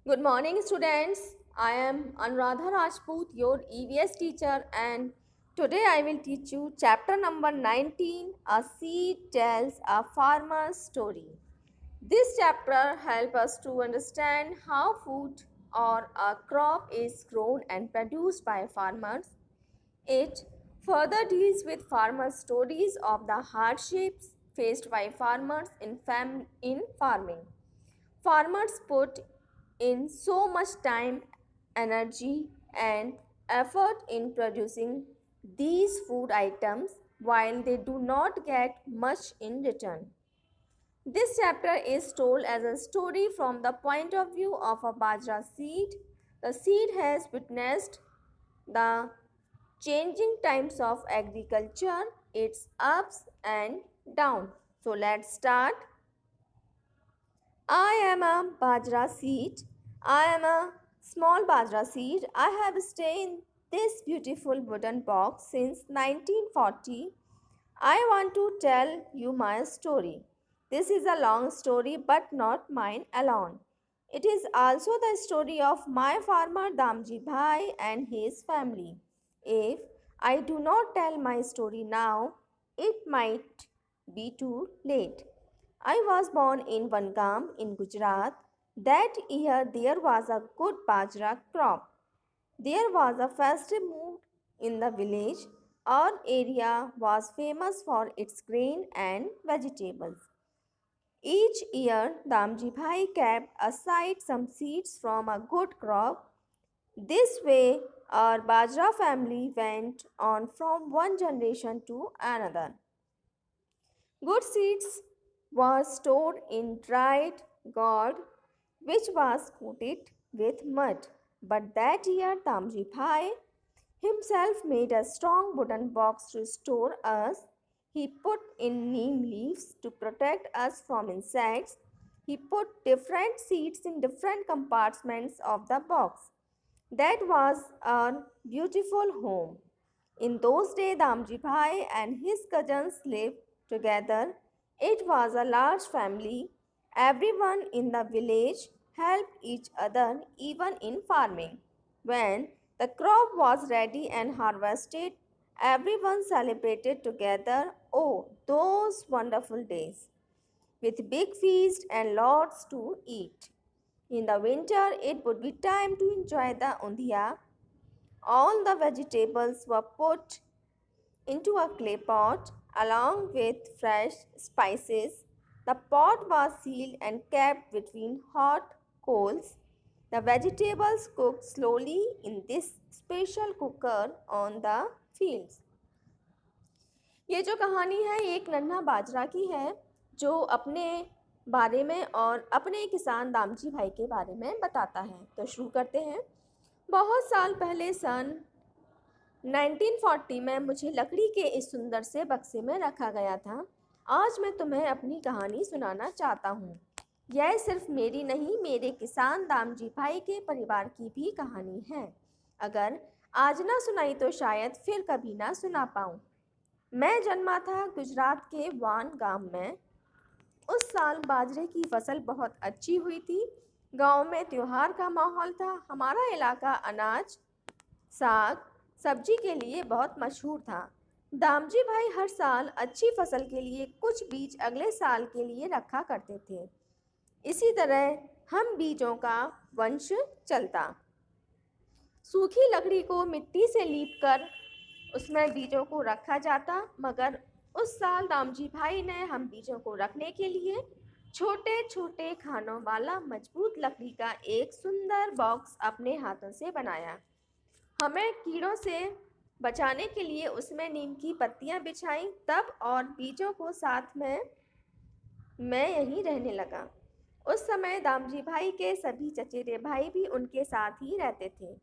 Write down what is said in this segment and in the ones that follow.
Good morning, students. I am Anuradha Rajput, your EVS teacher, and today I will teach you chapter number 19. A seed tells a farmer's story. This chapter helps us to understand how food or a crop is grown and produced by farmers. It further deals with farmers' stories of the hardships faced by farmers in farming. Farmers put in so much time, energy, and effort in producing these food items while they do not get much in return. This chapter is told as a story from the point of view of a bajra seed. The seed has witnessed the changing times of agriculture, its ups and downs. So let's start. I am a bajra seed. I am a small bajra seed. I have stayed in this beautiful wooden box since 1940. I want to tell you my story. This is a long story but not mine alone. It is also the story of my farmer Damji Bhai and his family. If I do not tell my story now, it might be too late. I was born in Vangam in Gujarat. That year there was a good bajra crop. There was a festive mood in the village. Our area was famous for its grain and vegetables. Each year, Damji Bhai kept aside some seeds from a good crop. This way, our Bajra family went on from one generation to another. Good seeds were stored in dried gourd, which was coated with mud. But that year, Tamji Bhai himself made a strong wooden box to store us. He put in neem leaves to protect us from insects. He put different seeds in different compartments of the box. That was our beautiful home. In those days, Damji Bhai and his cousins lived together. It was a large family. Everyone in the village helped each other, even in farming. When the crop was ready and harvested, everyone celebrated together. Oh, those wonderful days! With big feast and lots to eat. In the winter, it would be time to enjoy the undia. All the vegetables were put into a clay pot along with fresh spices. The pot was sealed and kept between hot coals. The vegetables cooked slowly in this special cooker on the fields. ये जो कहानी है ये एक नन्हा बाजरा की है जो अपने बारे में और अपने किसान दामजी भाई के बारे में बताता है। तो शुरू करते हैं। बहुत साल पहले सन 1940 में मुझे लकड़ी के इस सुंदर से बक्से में रखा गया था। आज मैं तुम्हें अपनी कहानी सुनाना चाहता हूँ। यह सिर्फ मेरी नहीं, मेरे किसान दामजी भाई के परिवार की भी कहानी है। अगर आज ना सुनाई तो शायद फिर कभी ना सुना पाऊँ। मैं जन्मा था गुजरात के वान गांव में। उस साल बाजरे की फसल बहुत अच्छी हुई थी। गांव में त्योहार का माहौल था। हमारा इलाका अनाज, साग, सब्जी के लिए बहुत मशहूर था। दामजी भाई हर साल अच्छी फसल के लिए कुछ बीज अगले साल के लिए रखा करते थे। इसी तरह हम बीजों का वंश चलता। सूखी लकड़ी को मिट्टी से लीपकर उसमें बीजों को रखा जाता, मगर उस साल दामजी भाई ने हम बीजों को रखने के लिए छोटे छोटे खानों वाला मजबूत लकड़ी का एक सुंदर बॉक्स अपने हाथों से बनाया। हमें कीड़ों से बचाने के लिए उसमें नीम की पत्तियां बिछाई। तब और बीजों को साथ में मैं यहीं रहने लगा। उस समय दामजी भाई के सभी चचेरे भाई भी उनके साथ ही रहते थे।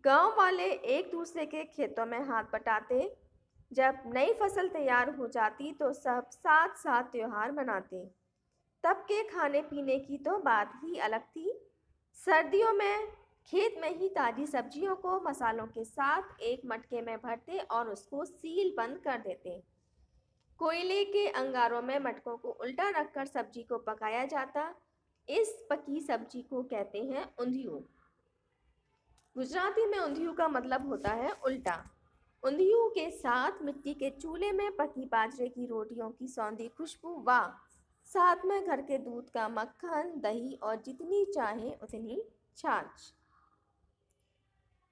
गांव वाले एक दूसरे के खेतों में हाथ बटाते। जब नई फसल तैयार हो जाती तो सब साथ साथ त्योहार मनाते। तब के खाने पीने की तो बात ही अलग थी। सर्दियों में खेत में ही ताजी सब्जियों को मसालों के साथ एक मटके में भरते और उसको सील बंद कर देते। कोयले के अंगारों में मटकों को उल्टा रखकर सब्जी को पकाया जाता। इस पकी सब्जी को कहते हैं ऊंधिયું। गुजराती में ऊंधिયું का मतलब होता है उल्टा। ऊंधिયું के साथ मिट्टी के चूल्हे में पकी बाजरे की रोटियों की सौंधी खुशबू, वाह! साथ में घर के दूध का मक्खन, दही और जितनी चाहे उतनी छाछ।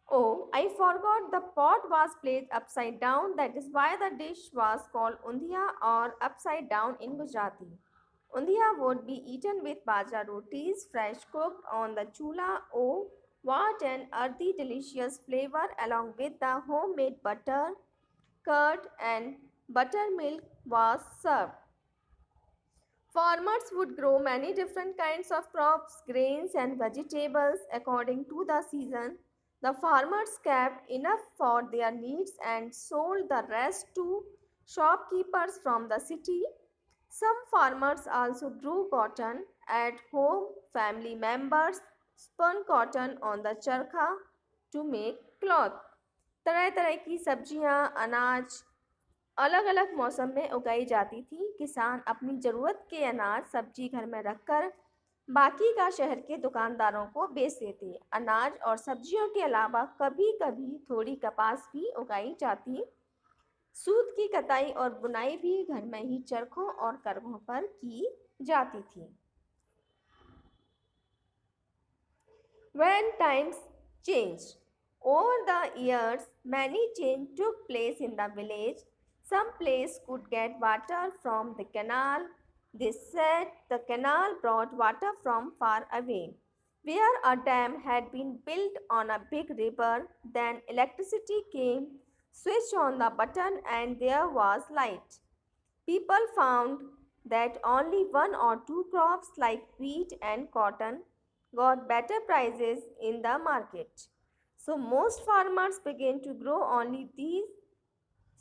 Oh, I forgot the pot was placed upside down. That is why the dish was called undhiya or upside down in Gujarati. Undhiya would be eaten with bajra rotis, fresh cooked on the chula. Oh, what an earthy, delicious flavor along with the homemade butter, curd, and buttermilk was served. Farmers would grow many different kinds of crops, grains, and vegetables according to the season. The farmers kept enough for their needs and sold the rest to shopkeepers from the city. Some farmers also grew cotton at home. Family members spun cotton on the charkha to make cloth. तरह तरह की सब्जियां, अनाज अलग अलग मौसम में उगाई जाती थी। किसान अपनी ज़रूरत के अनाज सब्जी घर में रखकर बाकी का शहर के दुकानदारों को बेच देते। अनाज और सब्जियों के अलावा कभी कभी थोड़ी कपास भी उगाई जाती। सूत की कताई और बुनाई भी घर में ही चरखों और करघों पर की जाती थी। When times changed over the years, many changes took place in the village. Some place could get water from the canal. They said the canal brought water from far away. Where a dam had been built on a big river, then electricity came, switched on the button, and there was light. People found that only one or two crops like wheat and cotton got better prices in the market. So most farmers began to grow only these.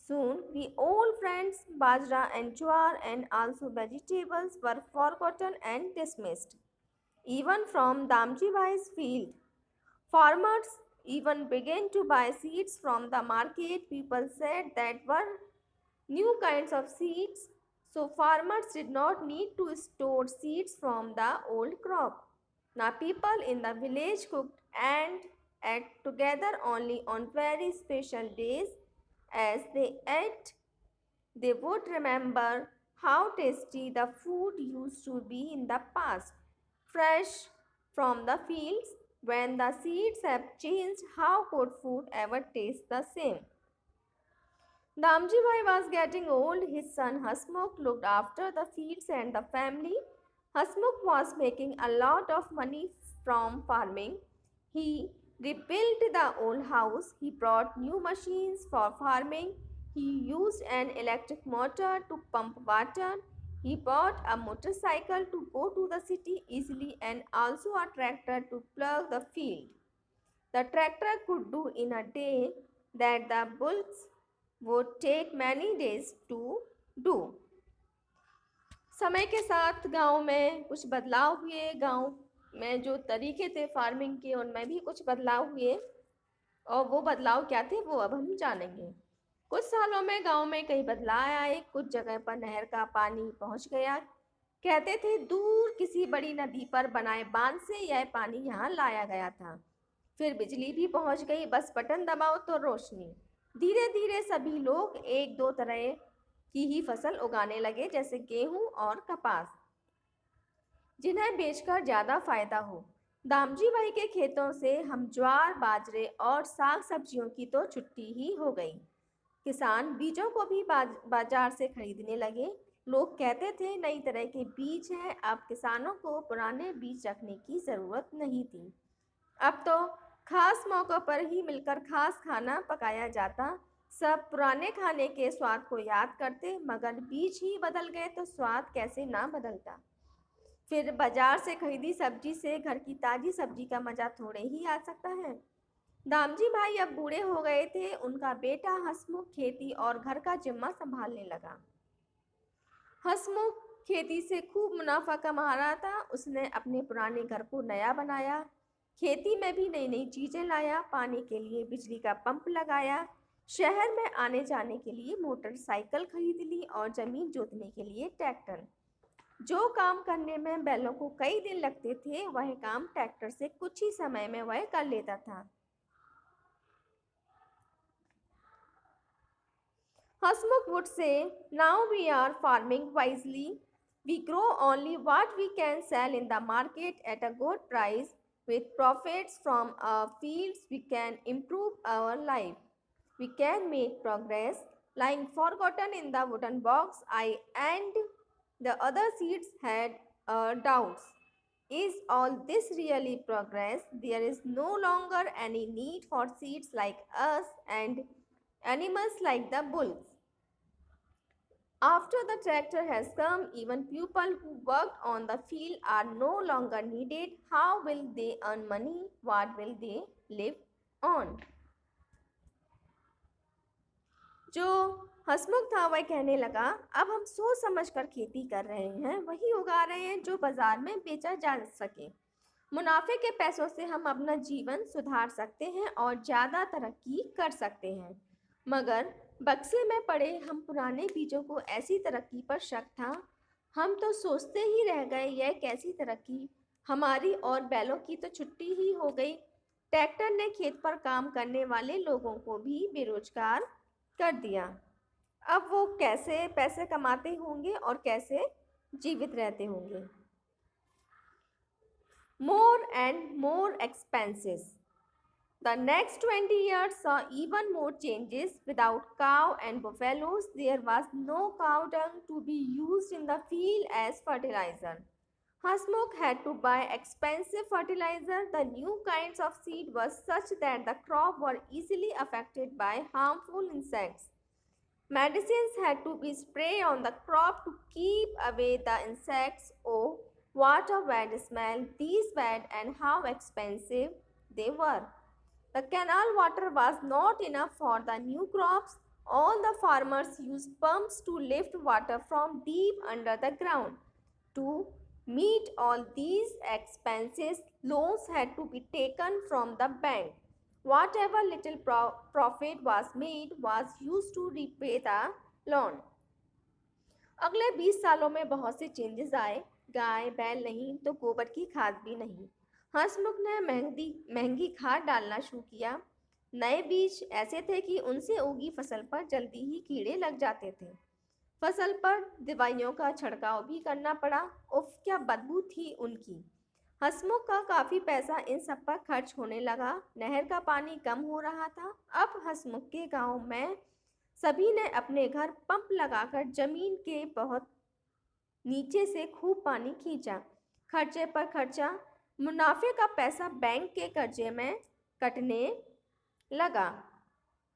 Soon the old friends bajra and jowar and also vegetables were forgotten and dismissed. Even from Damji Bhai's field, farmers even began to buy seeds from the market. People said that were new kinds of seeds, so farmers did not need to store seeds from the old crop. Now people in the village cooked and ate together only on very special days. As they ate, they would remember how tasty the food used to be in the past, fresh from the fields. When the seeds have changed, how could food ever taste the same? Damji Bhai was getting old. His son Hasmukh looked after the fields and the family. Hasmukh was making a lot of money from farming. He rebuilt the old house. He brought new machines for farming. He used an electric motor to pump water. He bought a motorcycle to go to the city easily and also a tractor to plough the field. The tractor could do in a day that the bulls would take many days to do. समय के साथ गांव में कुछ बदलाव हुए। गांव में जो तरीके थे फार्मिंग के उनमें भी कुछ बदलाव हुए और वो बदलाव क्या थे वो अब हम जानेंगे। कुछ सालों में गांव में कई बदलाव आए। कुछ जगह पर नहर का पानी पहुंच गया। कहते थे दूर किसी बड़ी नदी पर बनाए बांध से यह पानी यहाँ लाया गया था। फिर बिजली भी पहुंच गई, बस बटन दबाओ तो रोशनी। धीरे धीरे सभी लोग एक दो तरह की ही फसल उगाने लगे, जैसे गेहूं और कपास, जिन्हें बेचकर ज़्यादा फायदा हो। दामजी भाई के खेतों से हम ज्वार, बाजरे और साग सब्जियों की तो छुट्टी ही हो गई। किसान बीजों को भी बाजार से खरीदने लगे। लोग कहते थे नई तरह के बीज हैं। अब किसानों को पुराने बीज रखने की ज़रूरत नहीं थी। अब तो खास मौक़ों पर ही मिलकर खास खाना पकाया जाता। सब पुराने खाने के स्वाद को याद करते, मगर बीज ही बदल गए तो स्वाद कैसे ना बदलता। फिर बाजार से खरीदी सब्जी से घर की ताज़ी सब्जी का मज़ा थोड़े ही आ सकता है। दामजी भाई अब बूढ़े हो गए थे। उनका बेटा हसमुख खेती और घर का जिम्मा संभालने लगा। हसमुख खेती से खूब मुनाफा कमा रहा था। उसने अपने पुराने घर को नया बनाया, खेती में भी नई नई चीज़ें लाया, पानी के लिए बिजली का पंप लगाया, शहर में आने जाने के लिए मोटरसाइकिल खरीद ली और ज़मीन जोतने के लिए ट्रैक्टर। जो काम करने में बैलों को कई दिन लगते थे, वह काम ट्रैक्टर से कुछ ही समय में वह कर लेता था। Hasmukh would say, now we are farming wisely. We grow only what we can sell in the market at a good price. With profits from our fields, we can improve our life. We can make progress. Lying forgotten in the wooden box, I and the other seeds had doubts. Is all this really progress? There is no longer any need for seeds like us and animals like the bulls. After the tractor has come, even people who worked on the field are no longer needed. How will they earn money? What will they live on? जो हसमुख था वह कहने लगा, अब हम सोच समझ कर खेती कर रहे हैं, वही उगा रहे हैं जो बाजार में बेचा जा सके। मुनाफे के पैसों से हम अपना जीवन सुधार सकते हैं और ज़्यादा तरक्की कर सकते हैं। मगर बक्से में पड़े हम पुराने बीजों को ऐसी तरक्की पर शक था। हम तो सोचते ही रह गए, यह कैसी तरक्की, हमारी और बैलों की तो छुट्टी ही हो गई। ट्रैक्टर ने खेत पर काम करने वाले लोगों को भी बेरोजगार कर दिया। अब वो कैसे पैसे कमाते होंगे और कैसे जीवित रहते होंगे। More and more expenses. The next 20 years saw even more changes. Without cow and buffaloes, there was no cow dung to be used in the field as fertilizer. Hasmukh had to buy expensive fertilizer. The new kinds of seed were such that the crop were easily affected by harmful insects. Medicines had to be sprayed on the crop to keep away the insects. Oh, what a bad smell these had, and how expensive they were. The canal water was not enough for the new crops. All the farmers used pumps to lift water from deep under the ground. To meet all these expenses, loans had to be taken from the bank. Whatever little profit was made was used to repay the loan. अगले 20 सालों में बहुत से changes आए। गाय बैल नहीं तो गोबर की खाद भी नहीं। हंसमुख ने महंगी खाद डालना शुरू किया। नए बीज ऐसे थे कि उनसे उगी फसल पर जल्दी ही कीड़े लग जाते थे। फसल पर दवाइयों का छिड़काव भी करना पड़ा। उफ, क्या बदबू थी उनकी। हंसमुख का काफी पैसा इन सब पर खर्च होने लगा। नहर का पानी कम हो रहा था। अब हंसमुख के गांव में सभी ने अपने घर पंप लगाकर जमीन के बहुत नीचे से खूब पानी खींचा। खर्चे पर खर्चा, मुनाफे का पैसा बैंक के कर्जे में कटने लगा।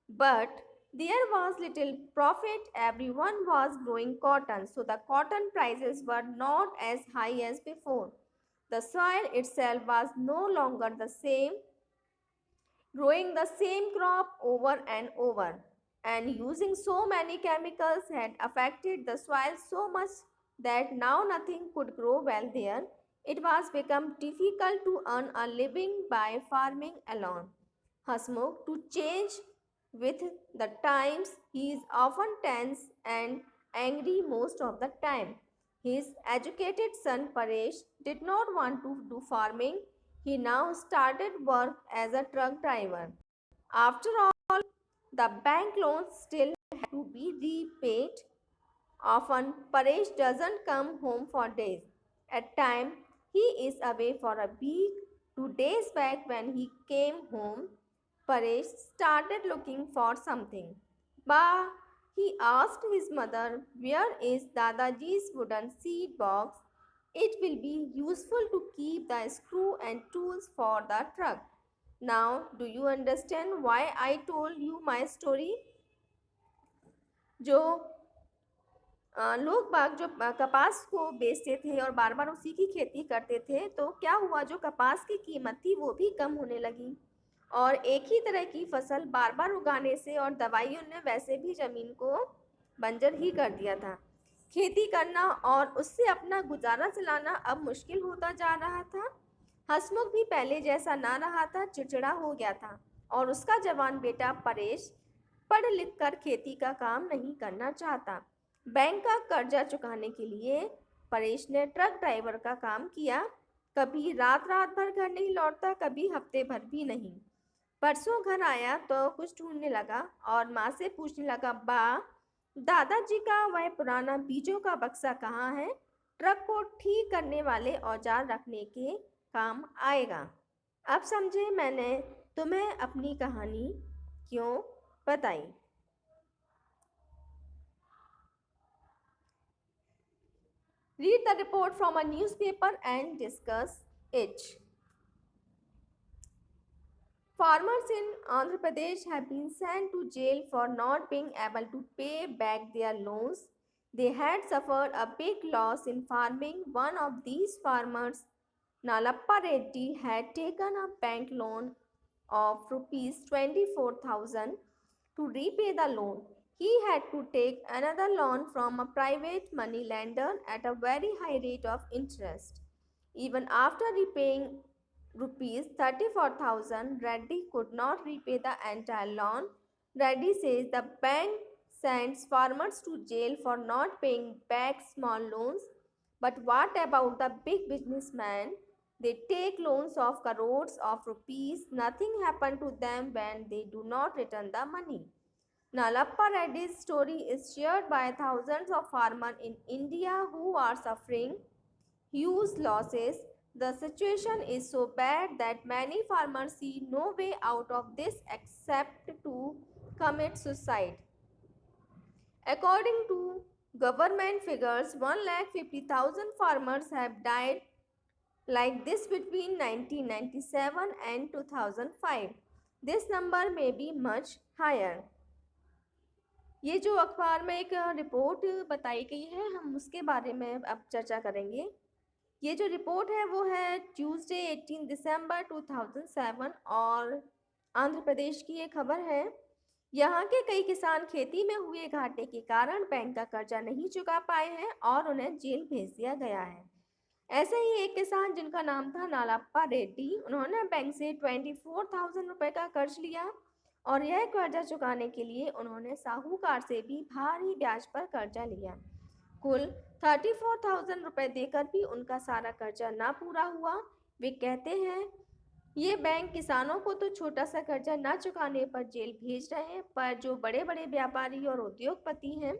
But there was little profit. Everyone was growing cotton, so the cotton prices were not as high as before. The soil itself was no longer the same, growing the same crop over and over. And using so many chemicals had affected the soil so much that now nothing could grow well there. It was become difficult to earn a living by farming alone. Hasmukh, to change with the times, he is often tense and angry most of the time. His educated son Paresh did not want to do farming. He now started work as a truck driver. After all, the bank loans still have to be repaid. Often, Paresh doesn't come home for days. At times, he is away for a week. 2 days back, when he came home, Paresh started looking for something. Bah, he asked his mother, where is Dadaji's wooden seed box? It will be useful to keep the screw and tools for the truck. Now, do you understand why I told you my story? जो लोग बाग जो कपास को बेचते थे और बार बार उसी की खेती करते थे, तो क्या हुआ, जो कपास की कीमत थी वो भी कम होने लगी। और एक ही तरह की फसल बार बार उगाने से और दवाइयों ने वैसे भी ज़मीन को बंजर ही कर दिया था। खेती करना और उससे अपना गुजारा चलाना अब मुश्किल होता जा रहा था। हसमुख भी पहले जैसा ना रहा था, चिड़चिड़ा हो गया था। और उसका जवान बेटा परेश पढ़ लिख कर खेती का काम नहीं करना चाहता। बैंक का कर्जा चुकाने के लिए परेश ने ट्रक ड्राइवर का काम किया। कभी रात रात भर घर नहीं लौटता, कभी हफ्ते भर भी नहीं। परसों घर आया तो कुछ ढूंढने लगा और माँ से पूछने लगा, बा, दादाजी का वह पुराना बीजों का बक्सा कहाँ है? ट्रक को ठीक करने वाले औजार रखने के काम आएगा। अब समझे मैंने तुम्हें अपनी कहानी क्यों बताई। Read the report from a newspaper and discuss it. Farmers in Andhra Pradesh have been sent to jail for not being able to pay back their loans. They had suffered a big loss in farming. One of these farmers, Nalappa Reddy, had taken a bank loan of rupees 24,000 to repay the loan. He had to take another loan from a private money lender at a very high rate of interest. Even after repaying rupees 34,000, Reddy could not repay the entire loan. Reddy says the bank sends farmers to jail for not paying back small loans. But what about the big businessmen? They take loans of crores of rupees. Nothing happened to them when they do not return the money. Nalappa Reddy's story is shared by thousands of farmers in India who are suffering huge losses. The situation is so bad that many farmers see no way out of this except to commit suicide. According to government figures, 1,50,000 farmers have died like this between 1997 and 2005. This number may be much higher. ये जो अखबार में एक report बताई गई है, हम उसके बारे में अब चर्चा करेंगे। ये जो रिपोर्ट है वो है ट्यूसडे 18 दिसंबर 2007 और आंध्र प्रदेश की ये खबर है। यहाँ के कई किसान खेती में हुए घाटे के कारण बैंक का कर्जा नहीं चुका पाए हैं और उन्हें जेल भेज दिया गया है। ऐसे ही एक किसान जिनका नाम था नालाप्पा रेड्डी, उन्होंने बैंक से 24,000 रुपये का कर्ज लिया और यह कर्जा चुकाने के लिए उन्होंने साहूकार से भी भारी ब्याज पर कर्जा लिया। कुल 34,000 रुपये देकर भी उनका सारा कर्जा ना पूरा हुआ। वे कहते हैं ये बैंक किसानों को तो छोटा सा कर्जा ना चुकाने पर जेल भेज रहे हैं, पर जो बड़े बड़े व्यापारी और उद्योगपति हैं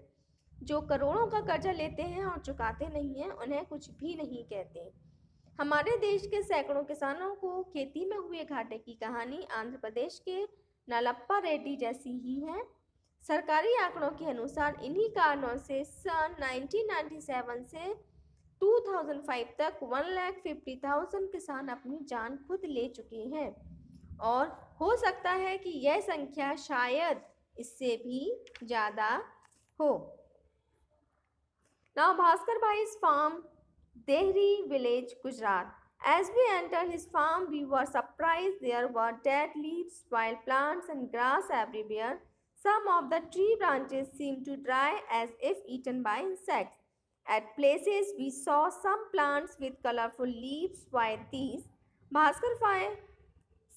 जो करोड़ों का कर्जा लेते हैं और चुकाते नहीं हैं, उन्हें कुछ भी नहीं कहते। हमारे देश के सैकड़ों किसानों को खेती में हुए घाटे की कहानी आंध्र प्रदेश के नालप्पा रेड्डी जैसी ही है। सरकारी आंकड़ों के अनुसार इन्हीं कारणों से सन 1997 से 2005 तक 1,50,000 किसान अपनी जान खुद ले चुके हैं और हो सकता है कि यह संख्या शायद इससे भी ज़्यादा हो। Now Bhaskar Bhai's farm, Dehri village, Gujarat. As we entered his farm, we were surprised there were dead leaves, wild plants and grass everywhere. Some of the tree branches seemed to dry as if eaten by insects. At places, we saw some plants with colorful leaves, while these, Bhaskar Bhai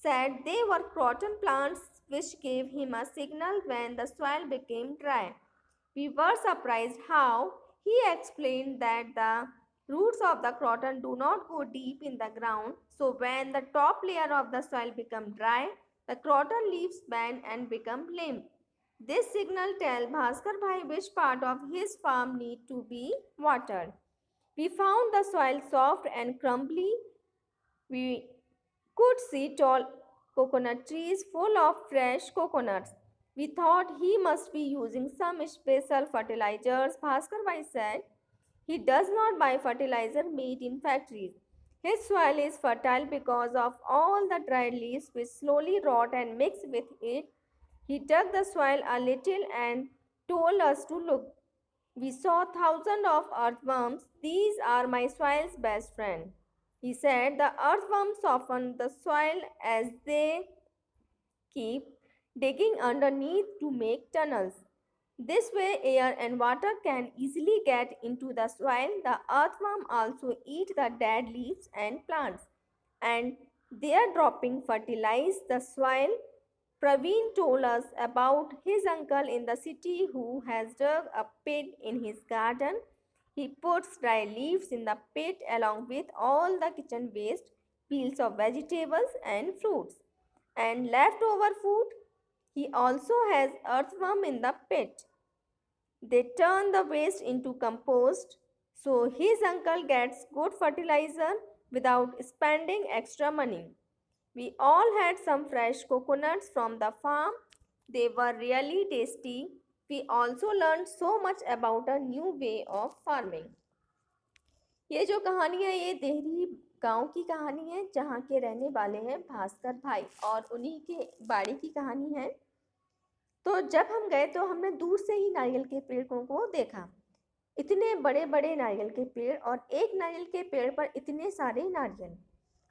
said they were croton plants which gave him a signal when the soil became dry. We were surprised how he explained that the roots of the croton do not go deep in the ground, so when the top layer of the soil becomes dry, the croton leaves bend and become limp. This signal tells Bhaskar Bhai which part of his farm need to be watered. We found the soil soft and crumbly. We could see tall coconut trees full of fresh coconuts. We thought he must be using some special fertilizers. Bhaskar Bhai said he does not buy fertilizer made in factories. His soil is fertile because of all the dried leaves which slowly rot and mix with it. He dug the soil a little and told us to look. We saw thousands of earthworms. These are my soil's best friend. He said the earthworms soften the soil as they keep digging underneath to make tunnels. This way, air and water can easily get into the soil. The earthworm also eat the dead leaves and plants, and their dropping fertilize the soil. Praveen told us about his uncle in the city who has dug a pit in his garden. He puts dry leaves in the pit along with all the kitchen waste, peels of vegetables and fruits, and leftover food. He also has earthworm in the pit. They turn the waste into compost, so his uncle gets good fertilizer without spending extra money. We all had some fresh coconuts from the farm. They were really tasty. We also learned so much about a new way of farming. ये जो कहानी है ये देहरी गांव की कहानी है जहाँ के रहने वाले हैं भास्कर भाई और उन्हीं के बाड़ी की कहानी है। तो जब हम गए तो हमने दूर से ही नारियल के पेड़ों को देखा। इतने बड़े बड़े नारियल के पेड़ और एक नारियल के पेड़ पर इतने सारे नारियल।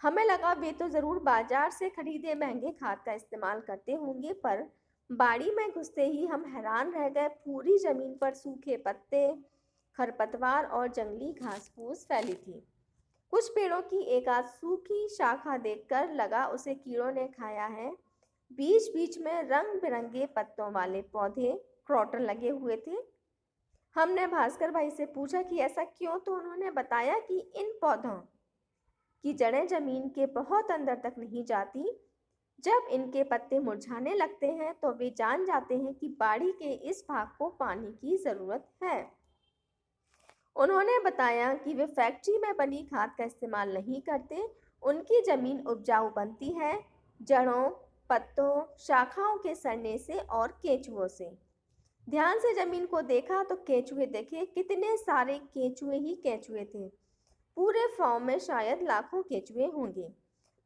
हमें लगा वे तो ज़रूर बाजार से खरीदे महंगे खाद का इस्तेमाल करते होंगे, पर बाड़ी में घुसते ही हम हैरान रह गए। पूरी ज़मीन पर सूखे पत्ते, खरपतवार और जंगली घास फूस फैली थी। कुछ पेड़ों की एक आध सूखी शाखा देखकर लगा उसे कीड़ों ने खाया है। बीच बीच में रंग बिरंगे पत्तों वाले पौधे क्रॉटर लगे हुए थे। हमने भास्कर भाई से पूछा कि ऐसा क्यों, तो उन्होंने बताया कि इन पौधों की जड़ें जमीन के बहुत अंदर तक नहीं जाती। जब इनके पत्ते मुरझाने लगते हैं तो वे जान जाते हैं कि बाड़ी के इस भाग को पानी की ज़रूरत है। उन्होंने बताया कि वे फैक्ट्री में बनी खाद का इस्तेमाल नहीं करते। उनकी ज़मीन उपजाऊ बनती है जड़ों, पत्तों, शाखाओं के सड़ने से और केंचुओं से। ध्यान से ज़मीन को देखा तो केंचुए देखे। कितने सारे केंचुए ही केंचुए थे। पूरे फार्म में शायद लाखों केंचुए होंगे।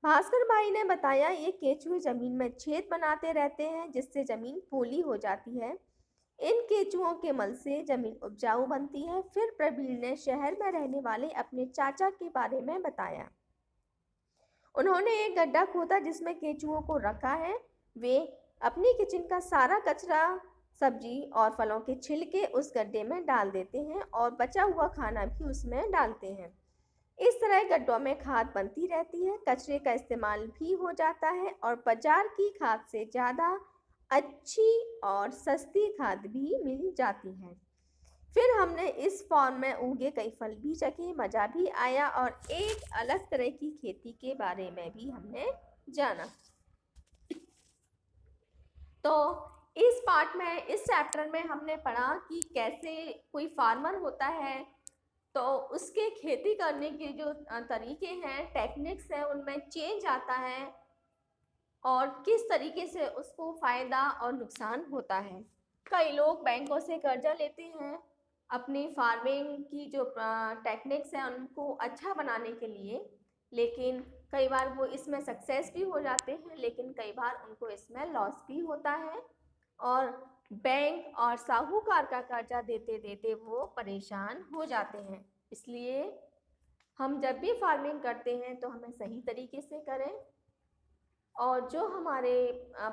भास्कर भाई ने बताया ये केंचुए ज़मीन में छेद बनाते रहते हैं जिससे ज़मीन पोली हो जाती है। इन केंचुओं के मल से ज़मीन उपजाऊ बनती है। फिर प्रवीण ने शहर में रहने वाले अपने चाचा के बारे में बताया। उन्होंने एक गड्ढा खोदा जिसमें केंचुओं को रखा है। वे अपनी किचन का सारा कचरा, सब्जी और फलों के छिलके उस गड्ढे में डाल देते हैं और बचा हुआ खाना भी उसमें डालते हैं। इस तरह गड्ढों में खाद बनती रहती है, कचरे का इस्तेमाल भी हो जाता है और बाजार की खाद से ज़्यादा अच्छी और सस्ती खाद भी मिल जाती है। फिर हमने इस फार्म में उगे कई फल भी चखे, मज़ा भी आया और एक अलग तरह की खेती के बारे में भी हमने जाना। तो इस पार्ट में, इस चैप्टर में हमने पढ़ा कि कैसे कोई फार्मर होता है तो उसके खेती करने के जो तरीके हैं, टेक्निक्स हैं, उनमें चेंज आता है और किस तरीके से उसको फ़ायदा और नुकसान होता है। कई लोग बैंकों से कर्जा लेते हैं अपनी फार्मिंग की जो टेक्निक्स हैं उनको अच्छा बनाने के लिए, लेकिन कई बार वो इसमें सक्सेस भी हो जाते हैं, लेकिन कई बार उनको इसमें लॉस भी होता है और बैंक और साहूकार का कर्जा देते देते वो परेशान हो जाते हैं। इसलिए हम जब भी फार्मिंग करते हैं तो हमें सही तरीके से करें और जो हमारे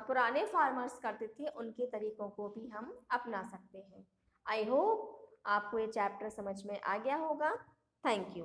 पुराने फार्मर्स करते थे उनके तरीक़ों को भी हम अपना सकते हैं। आई होप आपको ये चैप्टर समझ में आ गया होगा। Thank you.